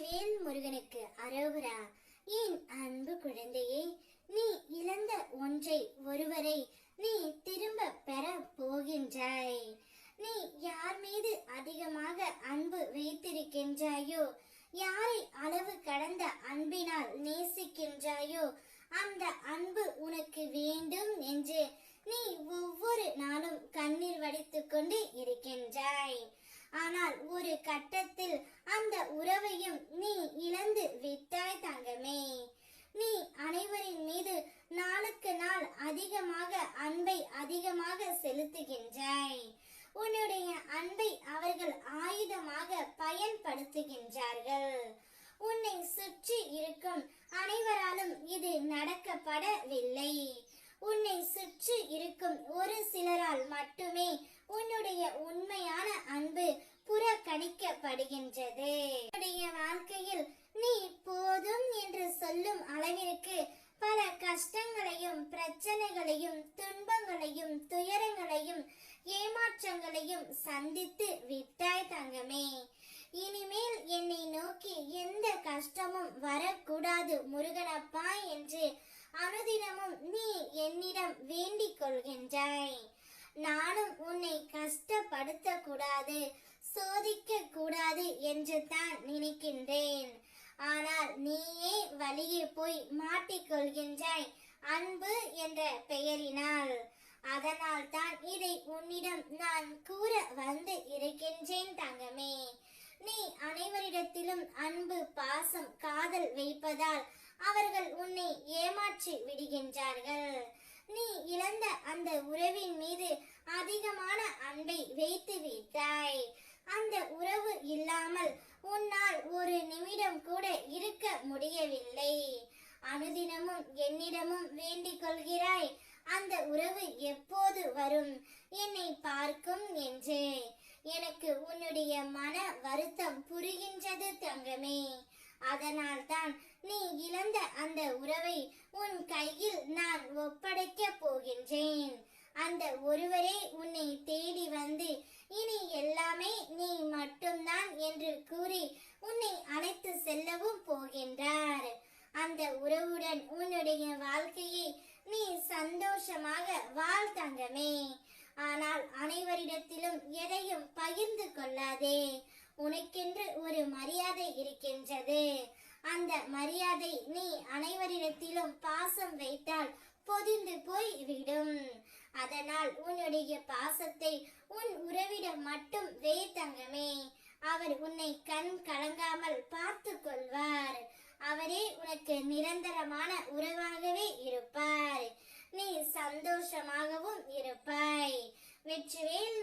வெற்றிவேல் முருகனுக்கு அரோகரா. என் அன்பு குழந்தையே, நீ இழந்த ஒன்றை ஒருவரை நீ திரும்ப பெற போகின்றாய். நீ யார் மீது அதிகமாக அன்பு வைத்திருக்கின்றாயோ, யாரை அளவு கடந்த அன்பினால் நேசிக்கின்றாயோ, அந்த அன்பு உனக்கு வேண்டும் என்று நீ ஒவ்வொரு நாளும் கண்ணீர் வடித்துக் கொண்டு இருக்கின்றாய். ஆனால் ஒரு கட்டத்தில் அந்த உறவையும் நீ இழந்து விட்டாய் தங்கமே. நீ அனைவரின் மீது நாளுக்கு நாள் அதிகமாக அன்பை அதிகமாக செலுத்துகின்றாய். உன்னுடைய அன்பை அவர்கள் ஆயுதமாக பயன்படுத்துகின்றார்கள். உன்னை சுற்றி இருக்கும் அனைவராலும் இது நடக்கப்படவில்லை. உன்னை சுற்றி இருக்கும் ஒரு சிலரால் மட்டுமே உன்னுடைய உண்மையான அன்பு புறக்கணிக்கப்படுகின்றது. உன்னுடைய வாழ்க்கையில் நீ போதும் என்று சொல்லும் அளவிற்கு பல கஷ்டங்களையும் பிரச்சனைகளையும் துன்பங்களையும் துயரங்களையும் ஏமாற்றங்களையும் சந்தித்து விட்டாய் தங்கமே. இனிமேல் என்னை நோக்கி எந்த கஷ்டமும் வரக்கூடாது முருகனப்பா என்று அனுதினமும் நீ என்னிடம் வேண்டிக் கொள்கின்றாய். நானும் உன்னை கஷ்டப்படுத்த கூடாது, சோதிக்க கூடாது என்று தான் நினைக்கின்றேன். ஆனால் நீயே வழியே போய் மாட்டிக்கொள்கின்றாய் அன்பு என்ற பெயரினால். அதனால் தான் இதை உன்னிடம் நான் கூற வந்து இருக்கின்றேன் தங்கமே. நீ அனைவரிடத்திலும் அன்பு பாசம் காதல் வைப்பதால் அவர்கள் உன்னை ஏமாற்றி விடுகின்றார்கள். நீ இழந்த அந்த உறவின் மீது அதிகமான அன்பை வைத்து விட்டாய். அந்த உறவு இல்லாமல் உன்னால் ஒரு நிமிடம் கூட இருக்க முடியவில்லை. அனுதினமும் என்னிடமும் வேண்டிக் கொள்கிறாய், அந்த உறவு எப்போது வரும், என்னை பார்க்கும் என்று. எனக்கு உன்னுடைய மன வருத்தம் புரிகின்றது தங்கமே. அதனால் தான் நீ இழந்த அந்த உறவை உன் கையில் நான் ஒப்படைக்க போகின்றேன். அந்த ஒருவரே உன்னை தேடி வந்து இனி எல்லாமே நீ மட்டும்தான் என்று கூறி உன்னை அழைத்து செல்லவும் போகின்றார். அந்த உறவுடன் உன்னுடைய வாழ்க்கையை நீ சந்தோஷமாக வாழ் தங்கமே. ஆனால் அனைவரிடத்திலும் எதையும் பகிர்ந்து கொள்ளாதே. உனக்கென்று ஒரு மரியாதை இருக்கின்றது. அந்த மரியாதை நீ அனைவரிடத்திலும் பாசம் வைத்தால் பொதிந்து போய் விடும். அதனால் உன்னுடைய பாசத்தை உன் உறவிடம் மட்டும் வே தங்கமே. அவர் உன்னை கண் கலங்காமல் பார்த்து கொள்வார். அவரே உனக்கு நிரந்தரமான உறவாகவே இருப்பார். நீ சந்தோஷமாகவும் இருப்பாய். வெற்றிவேல்